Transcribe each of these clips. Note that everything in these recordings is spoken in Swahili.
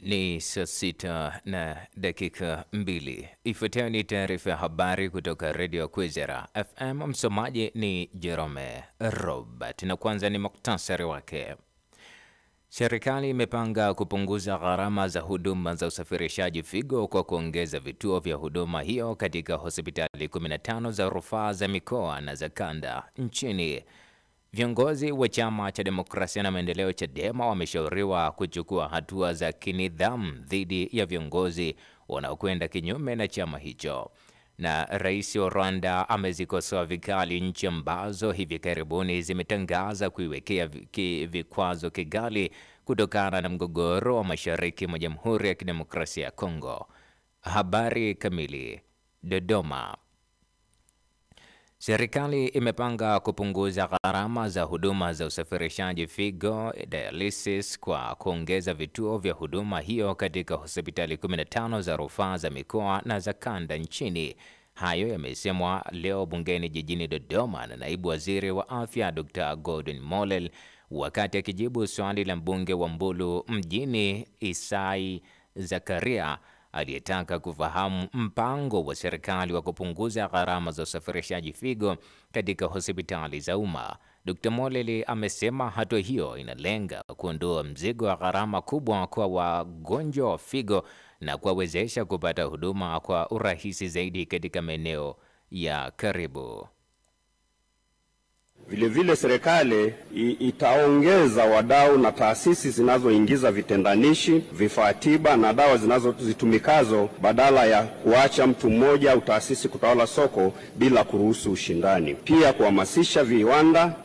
Ni saa 6:02. Ifuatayo ni taarifa ya habari kutoka Radio Kwizera FM. Msomaji ni Jerome Robert, na kwanza ni muktasari wake. Serikali imepanga kupunguza gharama za huduma za usafirishaji figo kwa kuongeza vituo vya huduma hiyo katika hospitali 15 za rufaa za mikoa na za kanda nchini. Viongozi wa Chama cha Demokrasia na Maendeleo Chadema wameshauriwa kuchukua hatua za kinidhamu dhidi ya viongozi wanaokwenda kinyume na chama hicho. Na Rais wa Rwanda amezikosoa vikali nchi ambazo hivi karibuni zimetangaza kuiwekea vikwazo Kigali kutokana na mgogoro wa mashariki mwa Jamhuri ya Kidemokrasia ya Kongo. Habari kamili. Dodoma. Serikali imepanga kupunguza gharama za huduma za usafirishaji figo dialysis kwa kuongeza vituo vya huduma hiyo katika hospitali 15 za rufaa za mikoa na za kanda nchini. Hayo yamesemwa leo bungeni jijini Dodoma na naibu waziri wa afya Dr. Gordon Mollel wakati akijibu swali la mbunge wa Mbulu mjini Isai Zakaria aliyetaka kufahamu mpango wa serikali wa kupunguza gharama za usafirishaji figo katika hospitali za umma. Dr. Mollel amesema hatua hiyo inalenga kuondoa mzigo wa gharama kubwa kwa wagonjwa wa figo na kuwawezesha kupata huduma kwa urahisi zaidi katika maeneo ya karibu. Vilevile serikali itaongeza wadau na taasisi zinazoingiza vitendanishi, vifaa tiba na dawa zinazozitumikazo badala ya kuacha mtu mmoja au taasisi kutawala soko bila kuruhusu ushindani. Pia kuhamasisha viwanda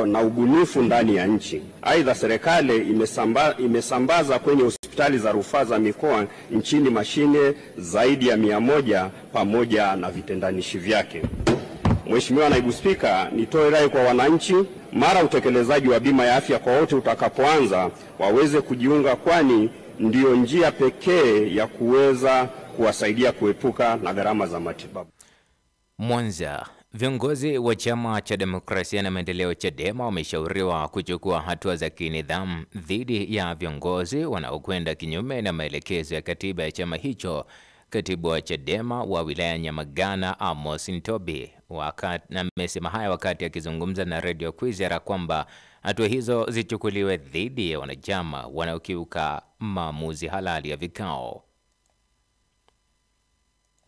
na ubunifu ndani ya nchi. Aidha, serikali imesambaza kwenye hospitali za rufaa za mikoa nchini mashine zaidi ya 100 pamoja na vitendanishi vyake. Mheshimiwa Naibu Spika, nitoe rai kwa wananchi mara utekelezaji wa bima ya afya kwa wote utakapoanza waweze kujiunga, kwani ndiyo njia pekee ya kuweza kuwasaidia kuepuka na gharama za matibabu. Mwanza. Viongozi wa Chama cha Demokrasia na Maendeleo Chadema wameshauriwa kuchukua hatua za kinidhamu dhidi ya viongozi wanaokwenda kinyume na maelekezo ya katiba ya chama hicho. Katibu wa Chadema wa wilaya Nyamagana Amos Ntobi amesema haya wakati akizungumza na Radio Kwizera kwamba hatua hizo zichukuliwe dhidi ya wanachama wanaokiuka maamuzi halali ya vikao.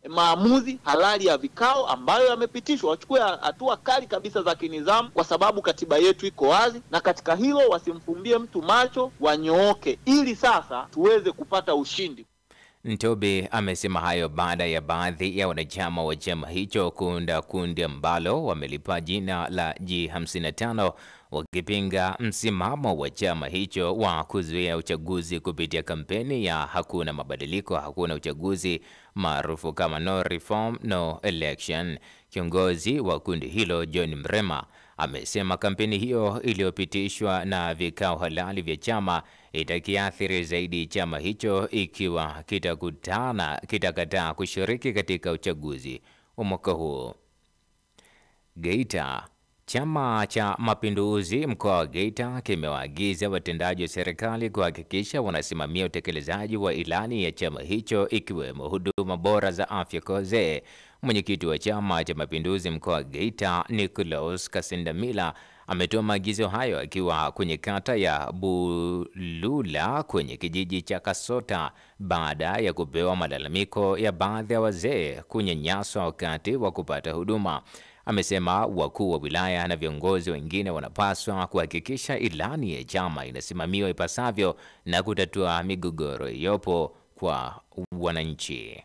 Maamuzi halali ya vikao ambayo yamepitishwa wachukue hatua kali kabisa za kinidhamu, kwa sababu katiba yetu iko wazi, na katika hilo wasimfumbie mtu macho, wanyooke ili sasa tuweze kupata ushindi. Ntobi amesema hayo baada ya baadhi ya wanachama wa chama hicho kuunda kundi ambalo wamelipa jina la G55 wakipinga msimamo wa chama hicho wa kuzuia uchaguzi kupitia kampeni ya hakuna mabadiliko hakuna uchaguzi maarufu kama no reform no election. Kiongozi wa kundi hilo John Mrema amesema kampeni hiyo iliyopitishwa na vikao halali vya chama itakiathiri zaidi chama hicho ikiwa kitakataa kushiriki katika uchaguzi wa mwaka huu. Geita. Chama cha Mapinduzi mkoa wa Geita kimewaagiza watendaji wa serikali kuhakikisha wanasimamia utekelezaji wa ilani ya chama hicho ikiwemo huduma bora za afya kwa wazee. Mwenyekiti wa Chama cha Mapinduzi mkoa wa Geita Nicholas Kasendamila ametoa maagizo hayo akiwa kwenye kata ya Bulula kwenye kijiji cha Kasota baada ya kupewa malalamiko ya baadhi ya wazee kunyanyaswa wakati wa kupata huduma. Amesema wakuu wa wilaya na viongozi wengine wanapaswa kuhakikisha ilani ya chama inasimamiwa ipasavyo na kutatua migogoro iliyopo kwa wananchi.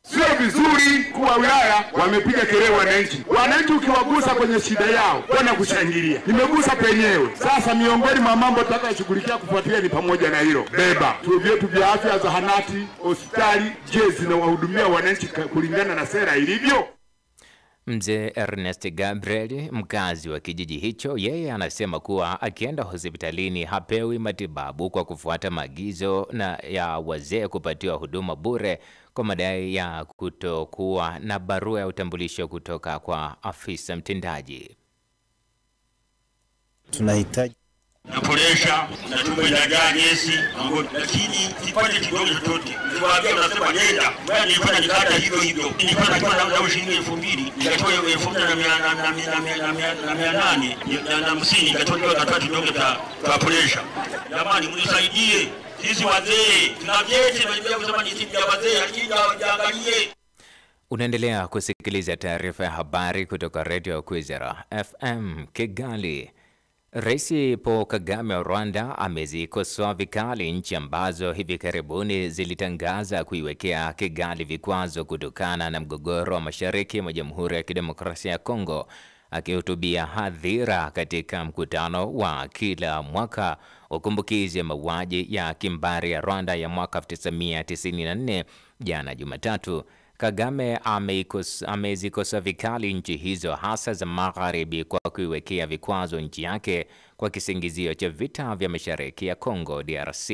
Sio vizuri kuwa wilaya wamepiga kelele wananchi ukiwagusa kwenye shida yao wanakushangilia. Nimegusa penyewe. Sasa miongoni mwa mambo tutakayoshughulikia kufuatilia ni pamoja na hilo. Beba vituo vyetu vya afya, zahanati, hospitali, je, zinawahudumia wananchi kulingana na sera ilivyo? Mzee Ernest Gabriel, mkazi wa kijiji hicho, yeye anasema kuwa akienda hospitalini hapewi matibabu kwa kufuata maagizo ya wazee kupatiwa huduma bure kwa madai ya kutokuwa na barua ya utambulisho kutoka kwa afisa mtendaji. Tunahitaji naporesha na tumbo inajaa gesi lakini sipate kidogo chochote. Niwaambia unasema nenda, bali nilifanya nikata hivyo. Nilipata kwa na shilingi 2000, nikatoa 1850 nikatoa kidogo cha poresha. Jamani mnisaidie. Sisi wazee tuna vyeti na kusema ni sisi wazee akija waangalie. Unaendelea kusikiliza taarifa ya habari kutoka Radio Kwizera FM Kigali. Rais Paul Kagame wa Rwanda amezikosoa vikali nchi ambazo hivi karibuni zilitangaza kuiwekea Kigali vikwazo kutokana na mgogoro wa mashariki mwa Jamhuri ya Kidemokrasia ya Kongo. Akihutubia hadhira katika mkutano wa kila mwaka wa kumbukizi ya mauaji ya kimbari ya Rwanda ya mwaka 1994 jana Jumatatu, Kagame amezikosoa vikali nchi hizo hasa za magharibi kwa kuiwekea vikwazo nchi yake kwa kisingizio cha vita vya mashariki ya Kongo DRC.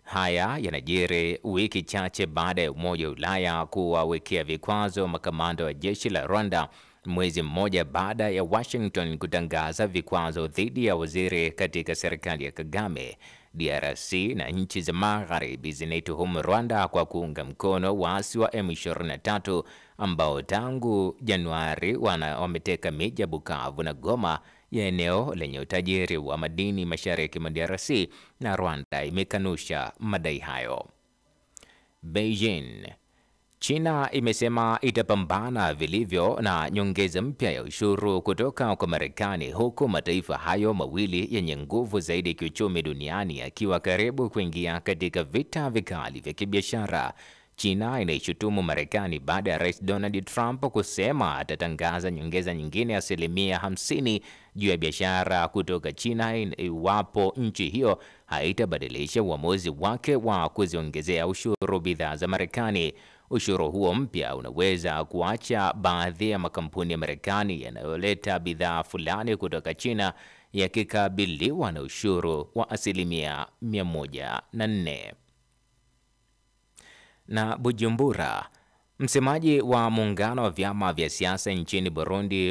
Haya yanajiri wiki chache baada ya Umoja wa Ulaya kuwawekea vikwazo makamanda wa jeshi la Rwanda, mwezi mmoja baada ya Washington kutangaza vikwazo dhidi ya waziri katika serikali ya Kagame. DRC na nchi za magharibi zinaituhumu Rwanda kwa kuunga mkono waasi wa M23 ambao tangu Januari wameteka miji ya Bukavu na Goma ya eneo lenye utajiri wa madini mashariki mwa DRC, na Rwanda imekanusha madai hayo. Beijing. China imesema itapambana vilivyo na nyongeza mpya ya ushuru kutoka kwa Marekani, huku mataifa hayo mawili yenye nguvu zaidi kiuchumi duniani yakiwa karibu kuingia katika vita vikali vya kibiashara. China inaishutumu Marekani baada ya Rais Donald Trump kusema atatangaza nyongeza nyingine ya 50% juu ya biashara kutoka China iwapo nchi hiyo haitabadilisha uamuzi wake wa kuziongezea ushuru bidhaa za Marekani. Ushuru huo mpya unaweza kuacha baadhi ya makampuni ya Marekani yanayoleta bidhaa fulani kutoka China yakikabiliwa na ushuru wa 104%. Na Bujumbura, msemaji wa muungano wa vyama vya siasa nchini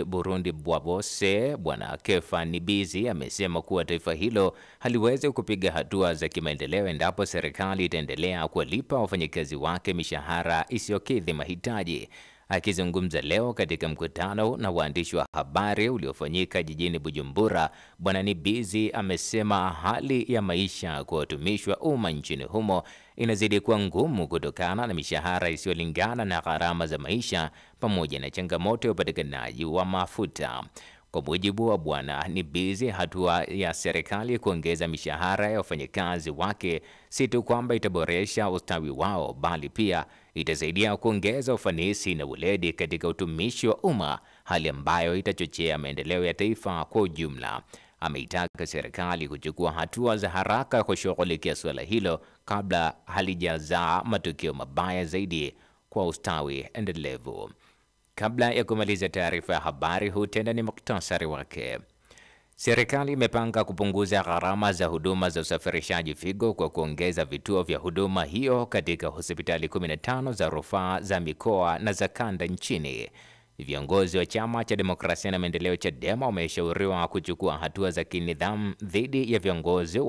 Burundi Bwabose, Bwana Kefa Nibizi, amesema kuwa taifa hilo haliwezi kupiga hatua za kimaendeleo endapo serikali itaendelea kuwalipa wafanyakazi wake mishahara isiyokidhi mahitaji. Akizungumza leo katika mkutano na waandishi wa habari uliofanyika jijini Bujumbura, Bwana Nibizi amesema hali ya maisha kwa watumishi wa umma nchini humo inazidi kuwa ngumu kutokana na mishahara isiyolingana na gharama za maisha pamoja na changamoto ya upatikanaji wa mafuta. Kwa mujibu wa Bwana Nibizi, hatua ya serikali kuongeza mishahara ya wafanyakazi wake si tu kwamba itaboresha ustawi wao, bali pia itasaidia kuongeza ufanisi na weledi katika utumishi wa umma, hali ambayo itachochea maendeleo ya taifa kwa ujumla. Ameitaka serikali kuchukua hatua za haraka kushughulikia suala hilo kabla halijazaa matokeo mabaya zaidi kwa ustawi endelevu. Kabla ya kumaliza taarifa ya habari, huu tena ni muktasari wake. Serikali imepanga kupunguza gharama za huduma za usafirishaji figo kwa kuongeza vituo vya huduma hiyo katika hospitali 15 za rufaa za mikoa na za kanda nchini. Viongozi wa Chama cha Demokrasia na Maendeleo Chadema wameshauriwa kuchukua hatua za kinidhamu dhidi ya viongozi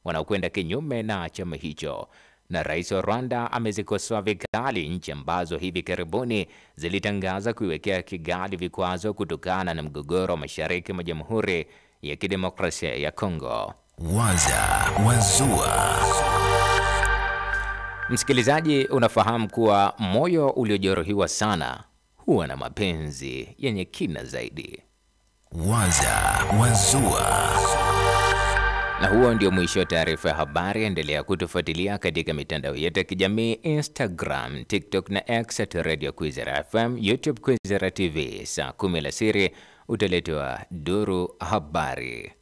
wanaokwenda kinyume na chama hicho. Na Rais wa Rwanda amezikosoa vikali nchi ambazo hivi karibuni zilitangaza kuiwekea Kigali vikwazo kutokana na mgogoro wa mashariki mwa Jamhuri ya Kidemokrasia ya Kongo. Waza Wazua. Msikilizaji, unafahamu kuwa moyo uliojeruhiwa sana huwa na mapenzi yenye kina zaidi. Waza Wazua. Na huo ndio mwisho wa taarifa ya habari. Endelea kutufuatilia katika mitandao yetu ya kijamii, Instagram, TikTok na X @Radio Kwizera FM, YouTube Kwizera TV. Saa 10 alasiri utaletewa duru habari.